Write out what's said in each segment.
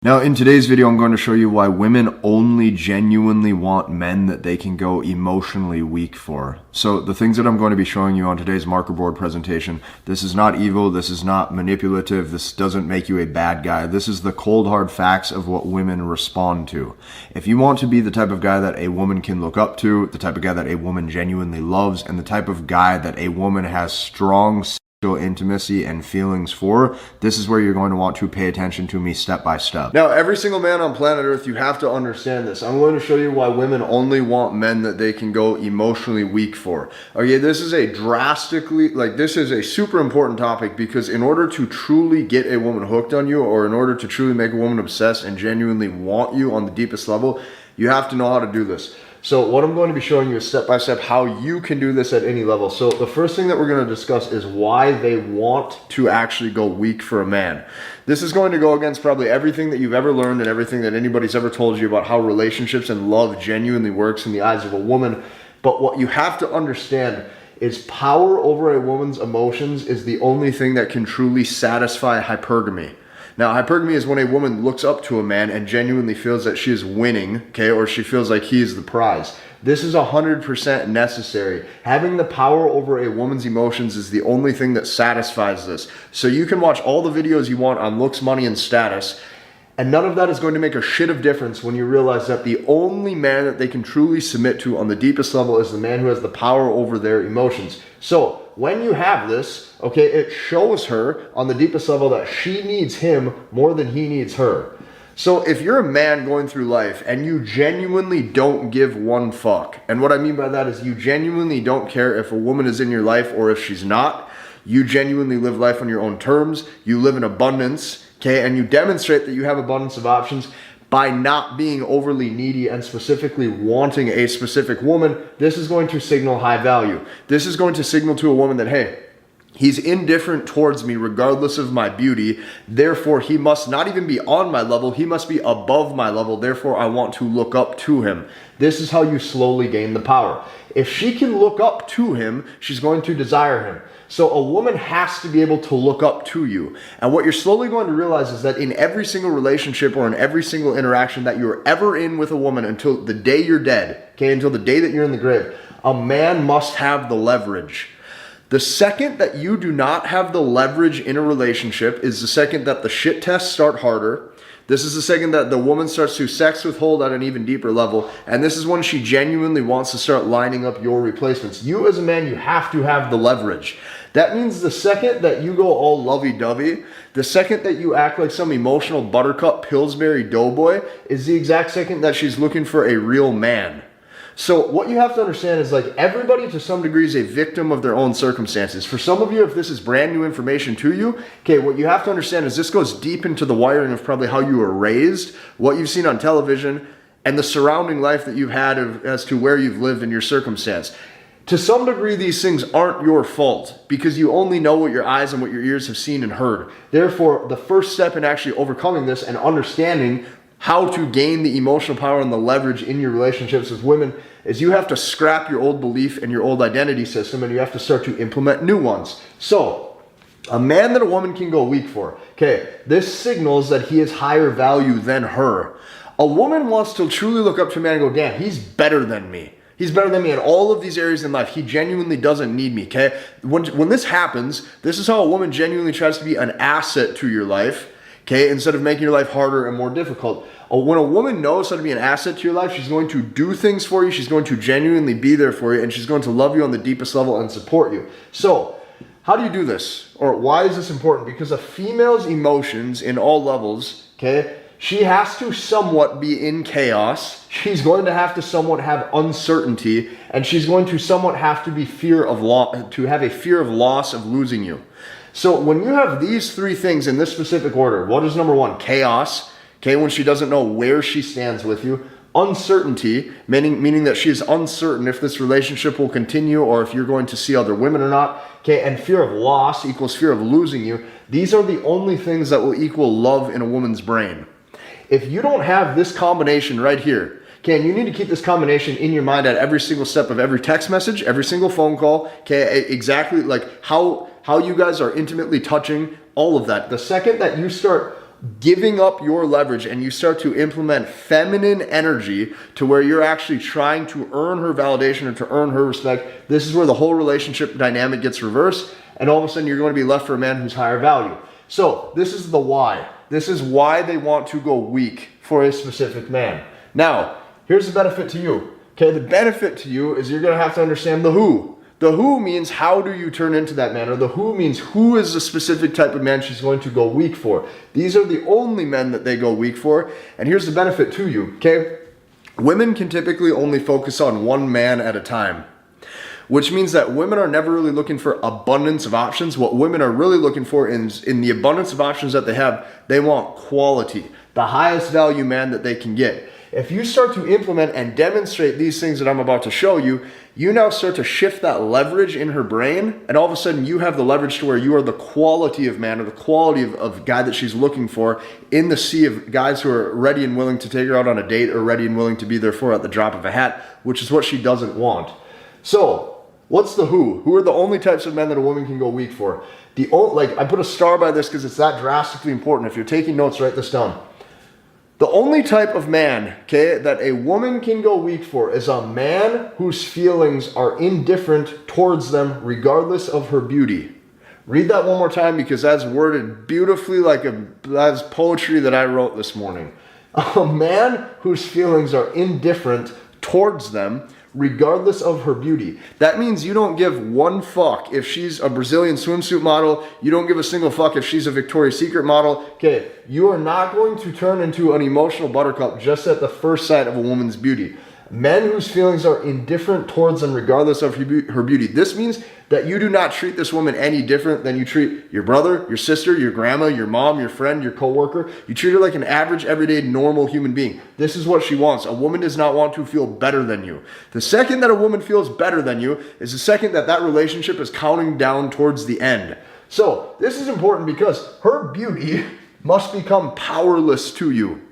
Now, in today's video, I'm going to show you why women only genuinely want men that they can go emotionally weak for. So the things that I'm going to be showing you on today's marker board presentation, this is not evil, this is not manipulative, this doesn't make you a bad guy. This is the cold hard facts of what women respond to. If you want to be the type of guy that a woman can look up to, the type of guy that a woman genuinely loves, and the type of guy that a woman has strong intimacy and feelings for, this is where you're going to want to pay attention to me step by step. Now, every single man on planet Earth, you have to understand this. I'm going to show you why women only want men that they can go emotionally weak for. Okay, this is a super important topic, because in order to truly get a woman hooked on you, or in order to truly make a woman obsessed and genuinely want you on the deepest level, you have to know how to do this. So what I'm going to be showing you is step by step how you can do this at any level. So the first thing that we're going to discuss is why they want to actually go weak for a man. This is going to go against probably everything that you've ever learned and everything that anybody's ever told you about how relationships and love genuinely works in the eyes of a woman. But what you have to understand is power over a woman's emotions is the only thing that can truly satisfy hypergamy. Now, hypergamy is when a woman looks up to a man and genuinely feels that she is winning, okay, or she feels like he is the prize. This is 100% necessary. Having the power over a woman's emotions is the only thing that satisfies this. So you can watch all the videos you want on looks, money, and status, and none of that is going to make a shit of difference when you realize that the only man that they can truly submit to on the deepest level is the man who has the power over their emotions. So when you have this, okay, it shows her on the deepest level that she needs him more than he needs her. So if you're a man going through life and you genuinely don't give one fuck, and what I mean by that is you genuinely don't care if a woman is in your life or if she's not, you genuinely live life on your own terms, you live in abundance, okay, and you demonstrate that you have abundance of options by not being overly needy and specifically wanting a specific woman, this is going to signal high value. This is going to signal to a woman that, hey, he's indifferent towards me regardless of my beauty. Therefore, he must not even be on my level. He must be above my level. Therefore, I want to look up to him. This is how you slowly gain the power. If she can look up to him, she's going to desire him. So a woman has to be able to look up to you. And what you're slowly going to realize is that in every single relationship or in every single interaction that you're ever in with a woman until the day you're dead, okay, until the day that you're in the grave, a man must have the leverage. The second that you do not have the leverage in a relationship is the second that the shit tests start harder. This is the second that the woman starts to sex withhold at an even deeper level. And this is when she genuinely wants to start lining up your replacements. You as a man, you have to have the leverage. That means the second that you go all lovey-dovey, the second that you act like some emotional buttercup Pillsbury doughboy is the exact second that she's looking for a real man. So what you have to understand is, like, everybody to some degree is a victim of their own circumstances. For some of you, if this is brand new information to you, okay, what you have to understand is this goes deep into the wiring of probably how you were raised, what you've seen on television, and the surrounding life that you've had as to where you've lived in your circumstance. To some degree, these things aren't your fault because you only know what your eyes and what your ears have seen and heard. Therefore, the first step in actually overcoming this and understanding how to gain the emotional power and the leverage in your relationships with women is you have to scrap your old belief and your old identity system, and you have to start to implement new ones. So, a man that a woman can go weak for, okay, this signals that he is higher value than her. A woman wants to truly look up to a man and go, damn, he's better than me. He's better than me in all of these areas in life. He genuinely doesn't need me, okay? When this happens, this is how a woman genuinely tries to be an asset to your life, okay, instead of making your life harder and more difficult. When a woman knows how to be an asset to your life, she's going to do things for you, she's going to genuinely be there for you, and she's going to love you on the deepest level and support you. So, how do you do this? Or why is this important? Because a female's emotions in all levels, okay, she has to somewhat be in chaos. She's going to have to somewhat have uncertainty, and she's going to somewhat have to be have a fear of loss of losing you. So when you have these three things in this specific order, what is number one? Chaos, okay, when she doesn't know where she stands with you. Uncertainty, meaning that she is uncertain if this relationship will continue or if you're going to see other women or not. Okay, and fear of loss equals fear of losing you. These are the only things that will equal love in a woman's brain. If you don't have this combination right here, okay, and you need to keep this combination in your mind at every single step of every text message, every single phone call, okay, exactly like how you guys are intimately touching, all of that. The second that you start giving up your leverage and you start to implement feminine energy to where you're actually trying to earn her validation or to earn her respect, this is where the whole relationship dynamic gets reversed, and all of a sudden you're going to be left for a man who's higher value. So this is the why. This is why they want to go weak for a specific man. Now, here's the benefit to you. Okay, the benefit to you is you're going to have to understand the who. The who means how do you turn into that man, or the who means who is the specific type of man she's going to go weak for. These are the only men that they go weak for, and here's the benefit to you, okay? Women can typically only focus on one man at a time, which means that women are never really looking for abundance of options. What women are really looking for is in the abundance of options that they have, they want quality, the highest value man that they can get. If you start to implement and demonstrate these things that I'm about to show you, you now start to shift that leverage in her brain, and all of a sudden you have the leverage to where you are the quality of man, or the quality of guy that she's looking for in the sea of guys who are ready and willing to take her out on a date, or ready and willing to be there for her at the drop of a hat, which is what she doesn't want. So, what's the who? Who are the only types of men that a woman can go weak for? I put a star by this because it's that drastically important. If you're taking notes, write this down. The only type of man, okay, that a woman can go weak for is a man whose feelings are indifferent towards them regardless of her beauty. Read that one more time because that's worded beautifully that's poetry that I wrote this morning. A man whose feelings are indifferent towards them regardless of her beauty. That means you don't give one fuck if she's a Brazilian swimsuit model. You don't give a single fuck if she's a Victoria's Secret model. Okay, you are not going to turn into an emotional buttercup just at the first sight of a woman's beauty. Men whose feelings are indifferent towards them regardless of her beauty. This means that you do not treat this woman any different than you treat your brother, your sister, your grandma, your mom, your friend, your coworker. You treat her like an average, everyday, normal human being. This is what she wants. A woman does not want to feel better than you. The second that a woman feels better than you is the second that that relationship is counting down towards the end. So this is important because her beauty must become powerless to you.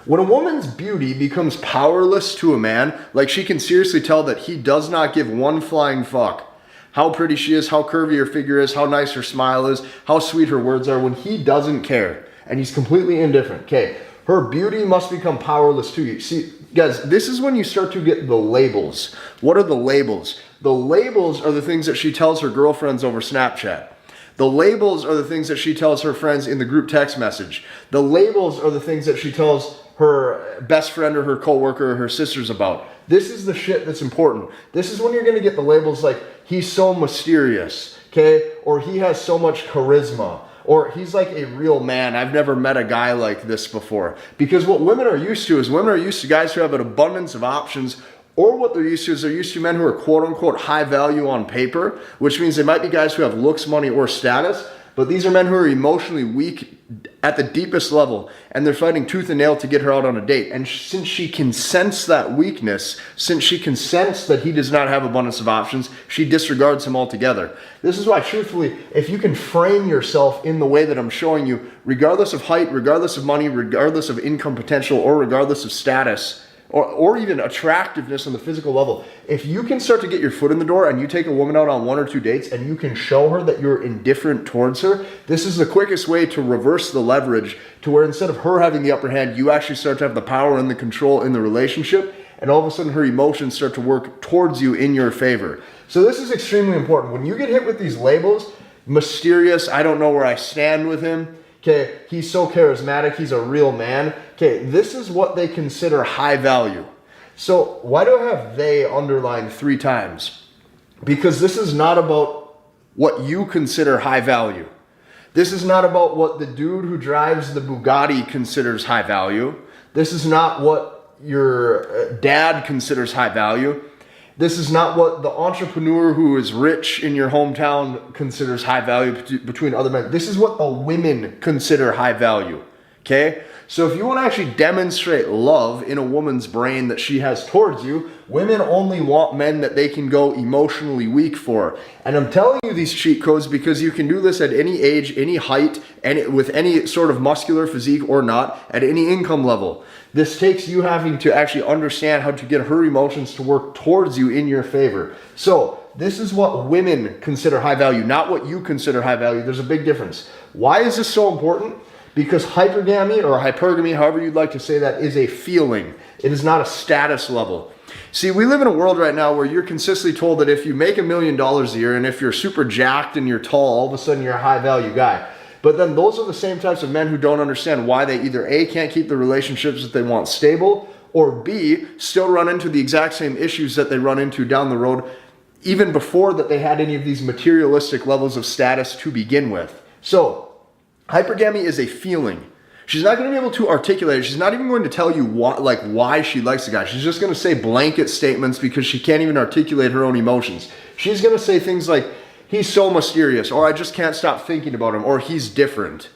When a woman's beauty becomes powerless to a man, like she can seriously tell that he does not give one flying fuck how pretty she is, how curvy her figure is, how nice her smile is, how sweet her words are, when he doesn't care and he's completely indifferent. Okay, her beauty must become powerless to you. See, guys, this is when you start to get the labels. What are the labels? The labels are the things that she tells her girlfriends over Snapchat. The labels are the things that she tells her friends in the group text message. The labels are the things that she tells her best friend or her coworker or her sisters about. This is the shit that's important. This is when you're going to get the labels like, he's so mysterious, okay? Or he has so much charisma. Or he's like a real man. I've never met a guy like this before. Because what women are used to is women are used to guys who have an abundance of options. Or what they're used to is they're used to men who are quote unquote high value on paper, which means they might be guys who have looks, money, or status. But these are men who are emotionally weak at the deepest level, and they're fighting tooth and nail to get her out on a date. And since she can sense that weakness, since she can sense that he does not have abundance of options, she disregards him altogether. This is why, truthfully, if you can frame yourself in the way that I'm showing you, regardless of height, regardless of money, regardless of income potential, or regardless of status, or even attractiveness on the physical level, if you can start to get your foot in the door and you take a woman out on 1 or 2 dates and you can show her that you're indifferent towards her, this is the quickest way to reverse the leverage to where instead of her having the upper hand, you actually start to have the power and the control in the relationship, and all of a sudden her emotions start to work towards you in your favor. So this is extremely important. When you get hit with these labels, mysterious, I don't know where I stand with him, okay, he's so charismatic, he's a real man. Okay, this is what they consider high value. So why do I have they underlined 3 times? Because this is not about what you consider high value. This is not about what the dude who drives the Bugatti considers high value. This is not what your dad considers high value. This is not what the entrepreneur who is rich in your hometown considers high value between other men. This is what the women consider high value, okay? So if you want to actually demonstrate love in a woman's brain that she has towards you, women only want men that they can go emotionally weak for. And I'm telling you these cheat codes because you can do this at any age, any height, and with any sort of muscular physique or not, at any income level. This takes you having to actually understand how to get her emotions to work towards you in your favor. So this is what women consider high value, not what you consider high value. There's a big difference. Why is this so important? Because hypergamy or hypergamy, however you'd like to say that, is a feeling. It is not a status level. See, we live in a world right now where you're consistently told that if you make $1 million a year and if you're super jacked and you're tall, all of a sudden you're a high value guy. But then those are the same types of men who don't understand why they either A, can't keep the relationships that they want stable, or B, still run into the exact same issues that they run into down the road, even before that they had any of these materialistic levels of status to begin with. So, hypergamy is a feeling. She's not going to be able to articulate it. She's not even going to tell you why she likes the guy. She's just going to say blanket statements because she can't even articulate her own emotions. She's going to say things like, he's so mysterious, or I just can't stop thinking about him, or he's different.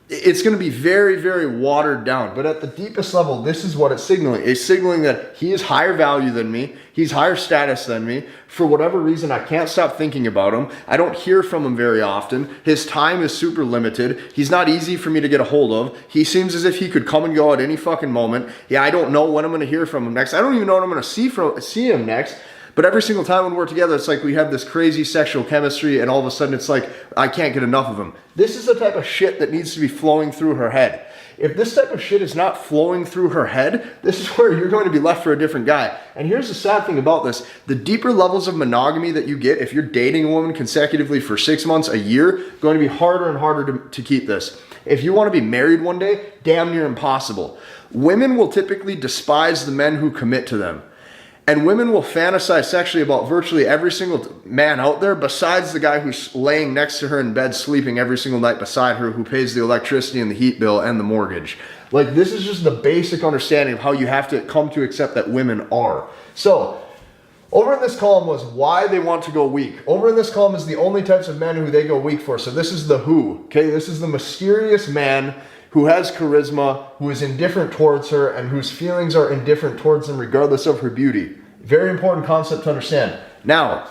It's going to be very, very watered down. But at the deepest level, this is what it's signaling. It's signaling that he is higher value than me. He's higher status than me. For whatever reason, I can't stop thinking about him. I don't hear from him very often. His time is super limited. He's not easy for me to get a hold of. He seems as if he could come and go at any fucking moment. Yeah, I don't know when I'm going to hear from him next. I don't even know when I'm going to see him next. But every single time when we're together, it's like we have this crazy sexual chemistry, and all of a sudden it's like, I can't get enough of him. This is the type of shit that needs to be flowing through her head. If this type of shit is not flowing through her head, this is where you're going to be left for a different guy. And here's the sad thing about this. The deeper levels of monogamy that you get, if you're dating a woman consecutively for 6 months, a year, going to be harder and harder to keep this. If you want to be married one day, damn near impossible. Women will typically despise the men who commit to them. And women will fantasize sexually about virtually every single man out there besides the guy who's laying next to her in bed sleeping every single night beside her, who pays the electricity and the heat bill and the mortgage. Like, this is just the basic understanding of how you have to come to accept that women are. So, over in this column was why they want to go weak. Over in this column is the only types of men who they go weak for. So this is the who, okay? This is the mysterious man who has charisma, who is indifferent towards her, and whose feelings are indifferent towards them regardless of her beauty. Very important concept to understand. Now,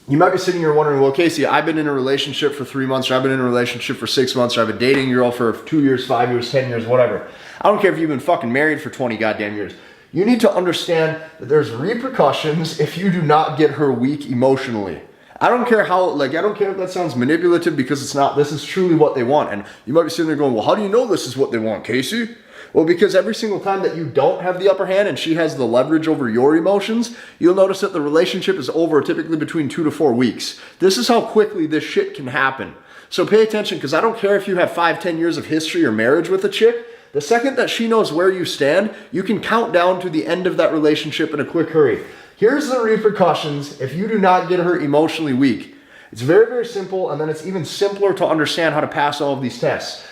you might be sitting here wondering, well, Casey, I've been in a relationship for 3 months, or I've been in a relationship for 6 months, or I've been dating a girl for 2 years, 5 years, 10 years, whatever. I don't care if you've been fucking married for 20 goddamn years. You need to understand that there's repercussions if you do not get her weak emotionally. I don't care how, I don't care if that sounds manipulative, because it's not. This is truly what they want. And you might be sitting there going, well, how do you know this is what they want, Casey? Well, because every single time that you don't have the upper hand and she has the leverage over your emotions, you'll notice that the relationship is over typically between 2 to 4 weeks. This is how quickly this shit can happen. So pay attention, because I don't care if you have 5, 10 years of history or marriage with a chick. The second that she knows where you stand, you can count down to the end of that relationship in a quick hurry. Here's the repercussions if you do not get her emotionally weak. It's very, very simple, and then it's even simpler to understand how to pass all of these tests.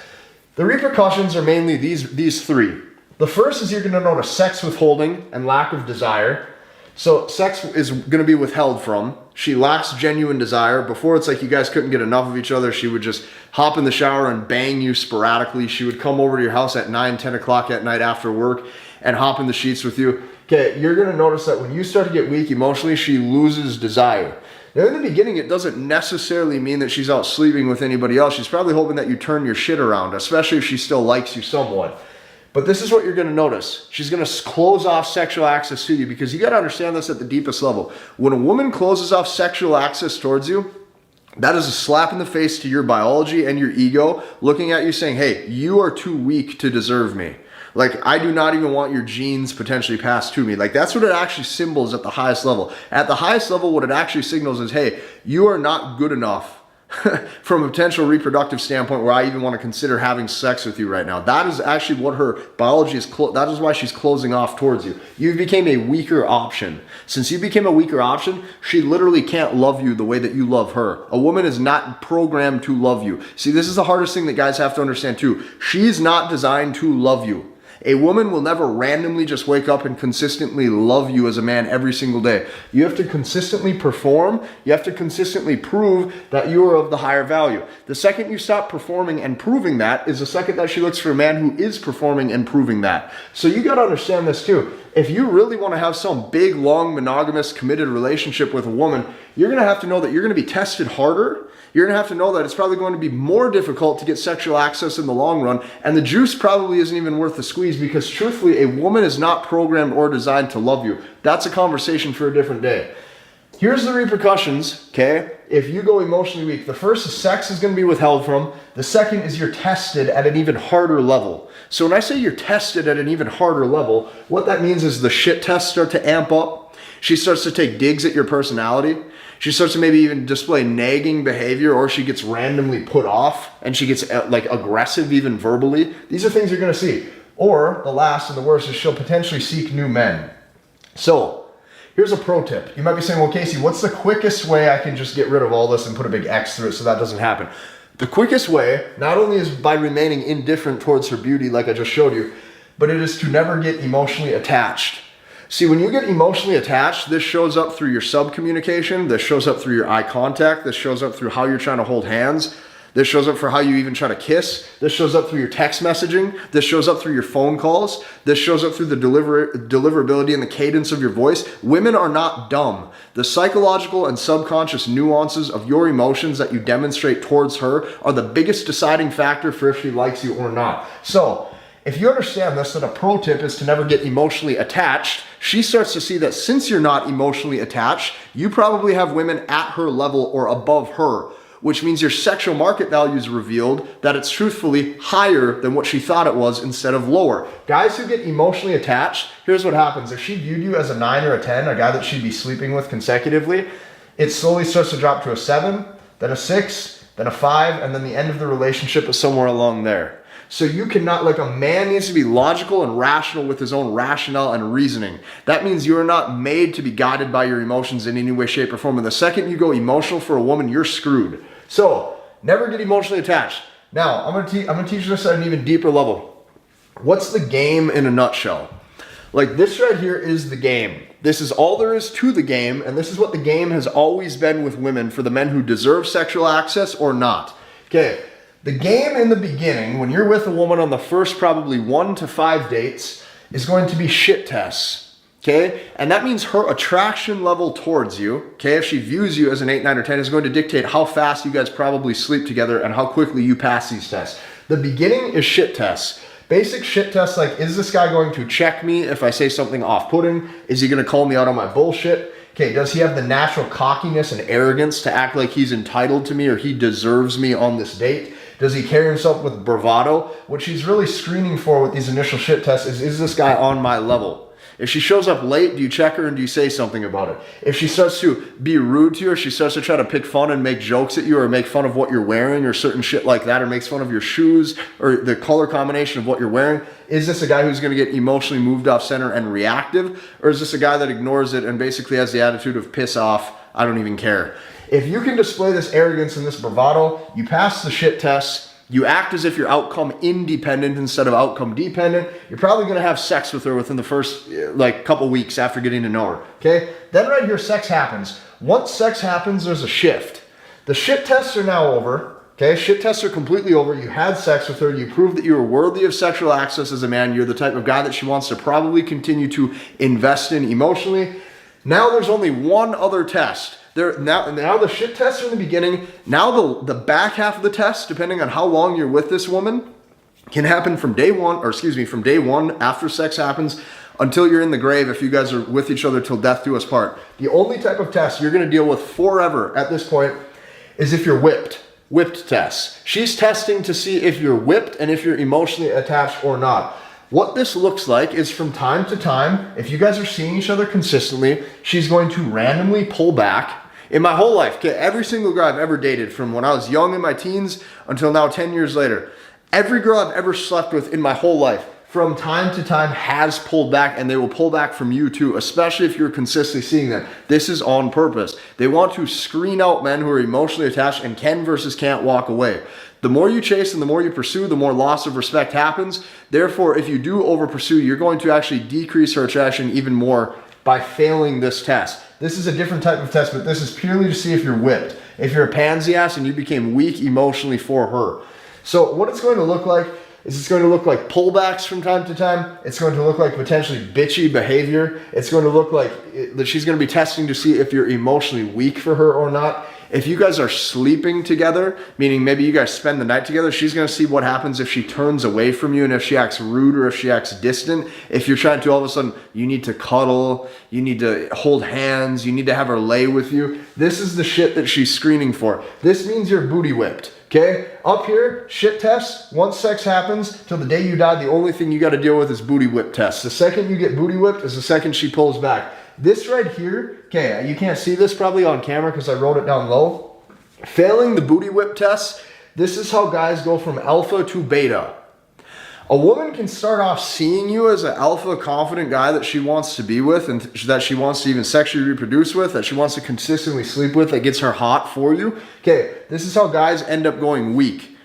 The repercussions are mainly these three. The first is you're going to notice sex withholding and lack of desire. So sex is going to be withheld from. She lacks genuine desire. Before, it's like you guys couldn't get enough of each other. She would just hop in the shower and bang you sporadically. She would come over to your house at 9, 10 o'clock at night after work and hop in the sheets with you. Okay, you're going to notice that when you start to get weak emotionally, she loses desire. Now, in the beginning, it doesn't necessarily mean that she's out sleeping with anybody else. She's probably hoping that you turn your shit around, especially if she still likes you somewhat. But this is what you're going to notice. She's going to close off sexual access to you, because you got to understand this at the deepest level. When a woman closes off sexual access towards you, that is a slap in the face to your biology and your ego, looking at you saying, hey, you are too weak to deserve me. Like, I do not even want your genes potentially passed to me. Like, that's what it actually symbols at the highest level. At the highest level, what it actually signals is, hey, you are not good enough from a potential reproductive standpoint where I even want to consider having sex with you right now. That is actually what her biology is, that is why she's closing off towards you. You became a weaker option. Since you became a weaker option, she literally can't love you the way that you love her. A woman is not programmed to love you. See, this is the hardest thing that guys have to understand too. She's not designed to love you. A woman will never randomly just wake up and consistently love you as a man every single day. You have to consistently perform. You have to consistently prove that you are of the higher value. The second you stop performing and proving that is the second that she looks for a man who is performing and proving that. So you got to understand this too. If you really want to have some big, long, monogamous, committed relationship with a woman, you're going to have to know that you're going to be tested harder. You're going to have to know that it's probably going to be more difficult to get sexual access in the long run, and the juice probably isn't even worth the squeeze, because truthfully, a woman is not programmed or designed to love you. That's a conversation for a different day. here's the repercussions, okay? If you go emotionally weak, the first is sex is going to be withheld from. The second is you're tested at an even harder level. So when I say you're tested at an even harder level, what that means is the shit tests start to amp up. She starts to take digs at your personality. She starts to maybe even display nagging behavior, or she gets randomly put off and she gets like aggressive even verbally. These are things you're going to see. Or the last and the worst is she'll potentially seek new men. So here's a pro tip. You might be saying, well, Casey, what's the quickest way I can just get rid of all this and put a big X through it so that doesn't happen? The quickest way, not only is by remaining indifferent towards her beauty like I just showed you, but it is to never get emotionally attached. See, when you get emotionally attached, this shows up through your sub-communication, this shows up through your eye contact, this shows up through how you're trying to hold hands, this shows up for how you even try to kiss, this shows up through your text messaging, this shows up through your phone calls, this shows up through the deliverability and the cadence of your voice. Women are not dumb. The psychological and subconscious nuances of your emotions that you demonstrate towards her are the biggest deciding factor for if she likes you or not. So, if you understand this, that a pro tip is to never get emotionally attached, she starts to see that since you're not emotionally attached, you probably have women at her level or above her, which means your sexual market value is revealed that it's truthfully higher than what she thought it was instead of lower. Guys who get emotionally attached, here's what happens. If she viewed you as a 9 or a 10, a guy that she'd be sleeping with consecutively, it slowly starts to drop to a 7, then a 6, then a 5, and then the end of the relationship is somewhere along there. So you cannot, like, a man needs to be logical and rational with his own rationale and reasoning. That means you are not made to be guided by your emotions in any way, shape, or form. And the second you go emotional for a woman, you're screwed. So never get emotionally attached. Now, I'm gonna teach you this at an even deeper level. What's the game in a nutshell? Like, this right here is the game. This is all there is to the game, and this is what the game has always been with women for the men who deserve sexual access or not. Okay. The game in the beginning, when you're with a woman on the first probably 1 to 5 dates, is going to be shit tests, okay? And that means her attraction level towards you, okay? If she views you as an 8, 9, or 10, is going to dictate how fast you guys probably sleep together and how quickly you pass these tests. The beginning is shit tests. Basic shit tests like, is this guy going to check me if I say something off-putting? Is he going to call me out on my bullshit? Okay, does he have the natural cockiness and arrogance to act like he's entitled to me or he deserves me on this date? Does he carry himself with bravado? What she's really screening for with these initial shit tests is this guy on my level? If she shows up late, do you check her and do you say something about it? If she starts to be rude to you, or she starts to try to pick fun and make jokes at you or make fun of what you're wearing or certain shit like that, or makes fun of your shoes or the color combination of what you're wearing, is this a guy who's going to get emotionally moved off center and reactive? Or is this a guy that ignores it and basically has the attitude of piss off, I don't even care? If you can display this arrogance and this bravado, you pass the shit tests, you act as if you're outcome independent instead of outcome dependent, you're probably going to have sex with her within the first couple weeks after getting to know her, okay? Then right here, sex happens. Once sex happens, there's a shift. The shit tests are now over, okay? Shit tests are completely over. You had sex with her. You proved that you were worthy of sexual access as a man. You're the type of guy that she wants to probably continue to invest in emotionally. Now there's only one other test. Now the shit tests are in the beginning. Now the back half of the test, depending on how long you're with this woman, can happen from day one after sex happens until you're in the grave if you guys are with each other till death do us part. The only type of test you're going to deal with forever at this point is if you're whipped. Whipped tests. She's testing to see if you're whipped and if you're emotionally attached or not. What this looks like is from time to time, if you guys are seeing each other consistently, she's going to randomly pull back. In my whole life, okay, every single girl I've ever dated from when I was young in my teens until now 10 years later, every girl I've ever slept with in my whole life, from time to time has pulled back, and they will pull back from you too, especially if you're consistently seeing them. This is on purpose. They want to screen out men who are emotionally attached and can versus can't walk away. The more you chase and the more you pursue, the more loss of respect happens. Therefore, if you do over pursue, you're going to actually decrease her attraction even more by failing this test. This is a different type of test, but this is purely to see if you're whipped. If you're a pansy ass and you became weak emotionally for her. So what it's going to look like is it's going to look like pullbacks from time to time. It's going to look like potentially bitchy behavior. It's going to look like that she's going to be testing to see if you're emotionally weak for her or not. If you guys are sleeping together, meaning maybe you guys spend the night together, she's going to see what happens if she turns away from you and if she acts rude or if she acts distant. If you're trying to all of a sudden, you need to cuddle, you need to hold hands, you need to have her lay with you. This is the shit that she's screening for. This means you're booty whipped. Okay, up here, shit test. Once sex happens, till the day you die, the only thing you got to deal with is booty whip test. The second you get booty whipped is the second she pulls back. This right here, okay, you can't see this probably on camera because I wrote it down low. Failing the booty whip test, this is how guys go from alpha to beta. A woman can start off seeing you as an alpha confident guy that she wants to be with and that she wants to even sexually reproduce with, that she wants to consistently sleep with, that gets her hot for you. Okay, this is how guys end up going weak.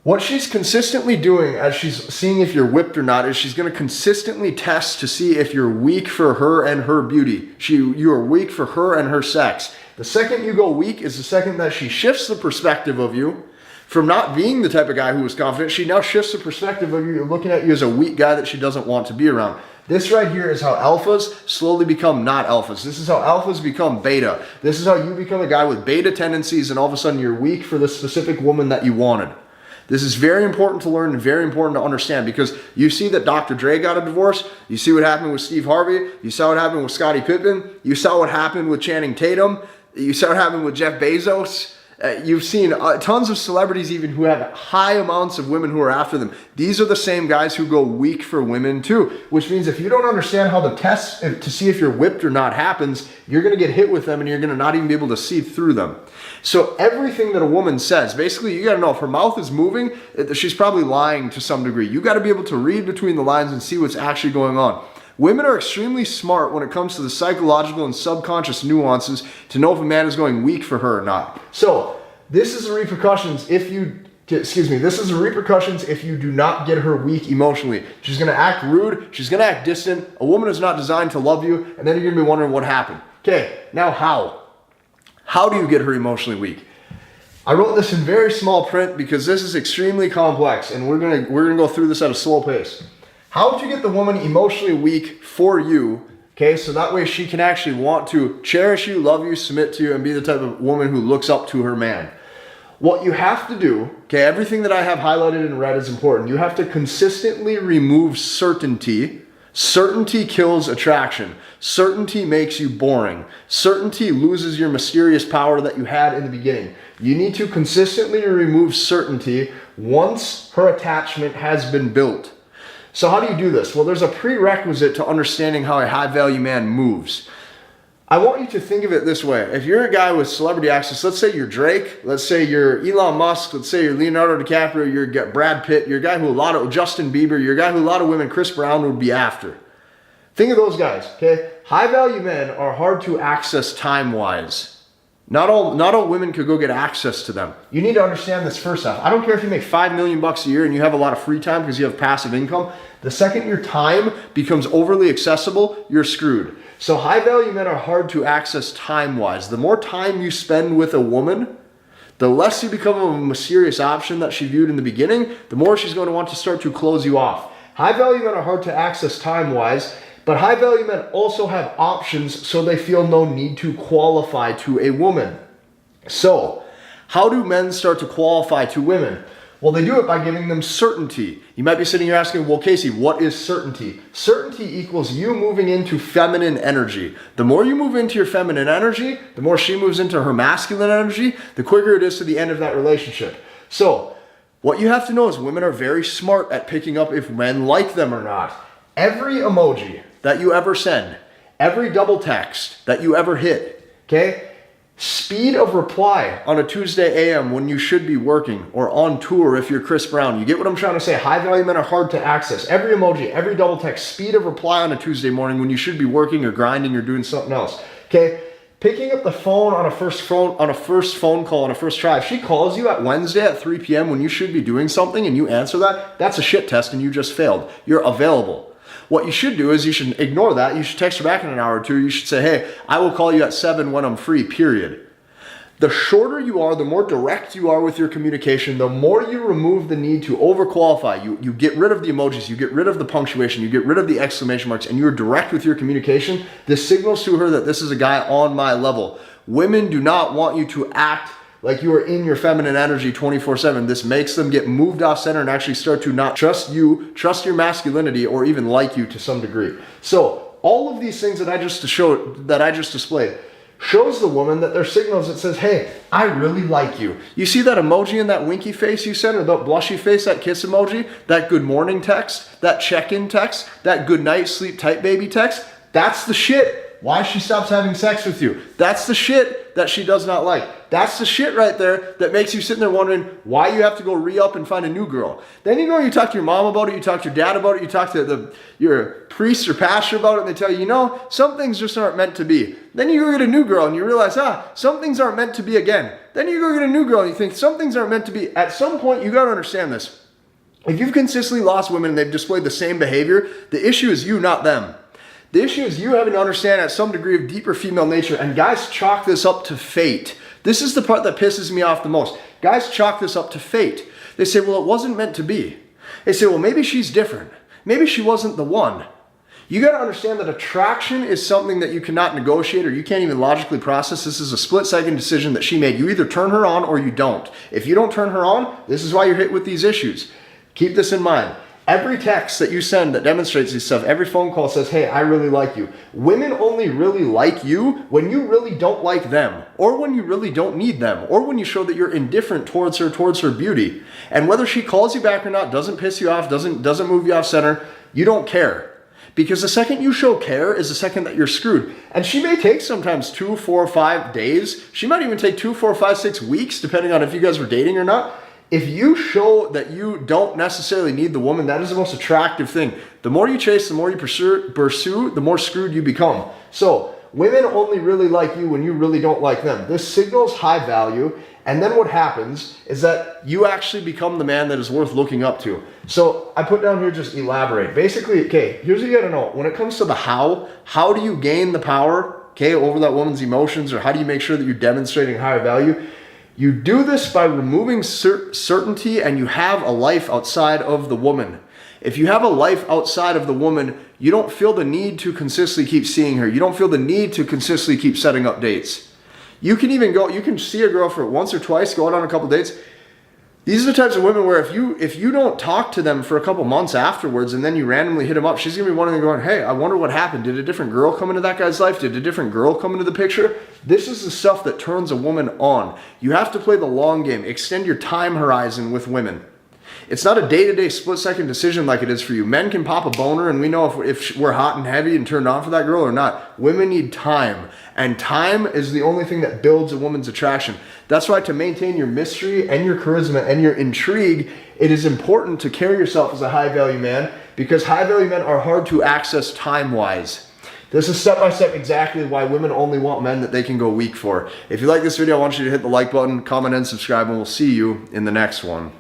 What she's consistently doing as she's seeing if you're whipped or not is she's going to consistently test to see if you're weak for her and her beauty. You are weak for her and her sex. The second you go weak is the second that she shifts the perspective of you. From not being the type of guy who was confident, she now shifts the perspective of you, looking at you as a weak guy that she doesn't want to be around. This right here is how alphas slowly become not alphas. This is how alphas become beta. This is how you become a guy with beta tendencies and all of a sudden you're weak for the specific woman that you wanted. This is very important to learn and very important to understand because you see that Dr. Dre got a divorce. You see what happened with Steve Harvey. You saw what happened with Scottie Pippen. You saw what happened with Channing Tatum. You saw what happened with Jeff Bezos. You've seen tons of celebrities even who have high amounts of women who are after them. These are the same guys who go weak for women too, which means if you don't understand how the test to see if you're whipped or not happens, you're going to get hit with them and you're going to not even be able to see through them. So everything that a woman says, basically you got to know if her mouth is moving, she's probably lying to some degree. You got to be able to read between the lines and see what's actually going on. Women are extremely smart when it comes to the psychological and subconscious nuances to know if a man is going weak for her or not. So this is the repercussions if you, this is the repercussions if you do not get her weak emotionally. She's going to act rude. She's going to act distant. A woman is not designed to love you. And then you're going to be wondering what happened. Okay, now how? How do you get her emotionally weak? I wrote this in very small print because this is extremely complex and we're going to go through this at a slow pace. How to get the woman emotionally weak for you, okay, so that way she can actually want to cherish you, love you, submit to you, and be the type of woman who looks up to her man. What you have to do, okay, everything that I have highlighted in red is important. You have to consistently remove certainty. Certainty kills attraction. Certainty makes you boring. Certainty loses your mysterious power that you had in the beginning. You need to consistently remove certainty once her attachment has been built. So how do you do this? Well, there's a prerequisite to understanding how a high-value man moves. I want you to think of it this way. If you're a guy with celebrity access, let's say you're Drake, let's say you're Elon Musk, let's say you're Leonardo DiCaprio, you're Brad Pitt, you're a guy who Justin Bieber, you're a guy who a lot of women, Chris Brown, would be after. Think of those guys, okay? High-value men are hard to access time-wise. Not all women could go get access to them. You need to understand this first off. I don't care if you make $5 million a year and you have a lot of free time because you have passive income. The second your time becomes overly accessible, you're screwed. So high-value men are hard to access time-wise. The more time you spend with a woman, the less you become a mysterious option that she viewed in the beginning, the more she's going to want to start to close you off. High-value men are hard to access time-wise, but high-value men also have options so they feel no need to qualify to a woman. So, how do men start to qualify to women? Well, they do it by giving them certainty. You might be sitting here asking, well, Casey, what is certainty? Certainty equals you moving into feminine energy. The more you move into your feminine energy, the more she moves into her masculine energy, the quicker it is to the end of that relationship. So, what you have to know is women are very smart at picking up if men like them or not. Every emoji that you ever send, every double text that you ever hit, okay? Speed of reply on a Tuesday AM when you should be working or on tour if you're Chris Brown. You get what I'm trying to say? High-value men are hard to access. Every emoji, every double text, speed of reply on a Tuesday morning when you should be working or grinding or doing something else, okay? Picking up the phone on a first phone call on a first try. If she calls you at Wednesday at 3 p.m. when you should be doing something and you answer that, that's a shit test and you just failed. You're available. What you should do is you should ignore that. You should text her back in an hour or two. You should say, hey, I will call you at 7 when I'm free, period. The shorter you are, the more direct you are with your communication, the more you remove the need to overqualify. You get rid of the emojis, you get rid of the punctuation, you get rid of the exclamation marks, and you're direct with your communication. This signals to her that this is a guy on my level. Women do not want you to act like you are in your feminine energy 24/7. This makes them get moved off center and actually start to not trust you, trust your masculinity, or even like you to some degree. So all of these things that I just displayed shows the woman that they're signals that says, hey, I really like you. You see that emoji and that winky face you sent, or that blushy face, that kiss emoji, that good morning text, that check-in text, that good night, sleep tight baby text? That's the shit why she stops having sex with you. That's the shit that she does not like. That's the shit right there that makes you sitting there wondering why you have to go re-up and find a new girl. Then you talk to your mom about it, you talk to your dad about it, you talk to your priest or pastor about it, and they tell you, some things just aren't meant to be. Then you go get a new girl and you realize, some things aren't meant to be again. Then you go get a new girl and you think some things aren't meant to be. At some point, you got to understand this. If you've consistently lost women and they've displayed the same behavior, the issue is you, not them. The issue is you having to understand at some degree of deeper female nature, and guys chalk this up to fate. This is the part that pisses me off the most. Guys chalk this up to fate. They say, well, it wasn't meant to be. They say, well, maybe she's different. Maybe she wasn't the one. You got to understand that attraction is something that you cannot negotiate or you can't even logically process. This is a split-second decision that she made. You either turn her on or you don't. If you don't turn her on, this is why you're hit with these issues. Keep this in mind. Every text that you send that demonstrates this stuff, every phone call says, hey, I really like you. Women only really like you when you really don't like them, or when you really don't need them, or when you show that you're indifferent towards her beauty. And whether she calls you back or not, doesn't piss you off, doesn't move you off center, you don't care. Because the second you show care is the second that you're screwed. And she may take sometimes 2, 4, 5 days. She might even take 2, 4, 5, 6 weeks, depending on if you guys were dating or not. If you show that you don't necessarily need the woman, that is the most attractive thing. The more you chase, the more you pursue, the more screwed you become. So women only really like you when you really don't like them. This signals high value. And then what happens is that you actually become the man that is worth looking up to. So I put down here, just elaborate. Basically, okay, here's what you gotta know. When it comes to the how do you gain the power, okay, over that woman's emotions, or how do you make sure that you're demonstrating higher value? You do this by removing certainty, and you have a life outside of the woman. If you have a life outside of the woman, you don't feel the need to consistently keep seeing her. You don't feel the need to consistently keep setting up dates. You can see a girl for once or twice, go out on a couple dates. These are the types of women where if you don't talk to them for a couple months afterwards and then you randomly hit them up, she's going to be wondering, going, hey, I wonder what happened. Did a different girl come into that guy's life? Did a different girl come into the picture? This is the stuff that turns a woman on. You have to play the long game. Extend your time horizon with women. It's not a day-to-day split-second decision like it is for you. Men can pop a boner and we know if we're hot and heavy and turned on for that girl or not. Women need time. And time is the only thing that builds a woman's attraction. That's why to maintain your mystery and your charisma and your intrigue, it is important to carry yourself as a high-value man, because high-value men are hard to access time-wise. This is step-by-step exactly why women only want men that they can go weak for. If you like this video, I want you to hit the like button, comment, and subscribe, and we'll see you in the next one.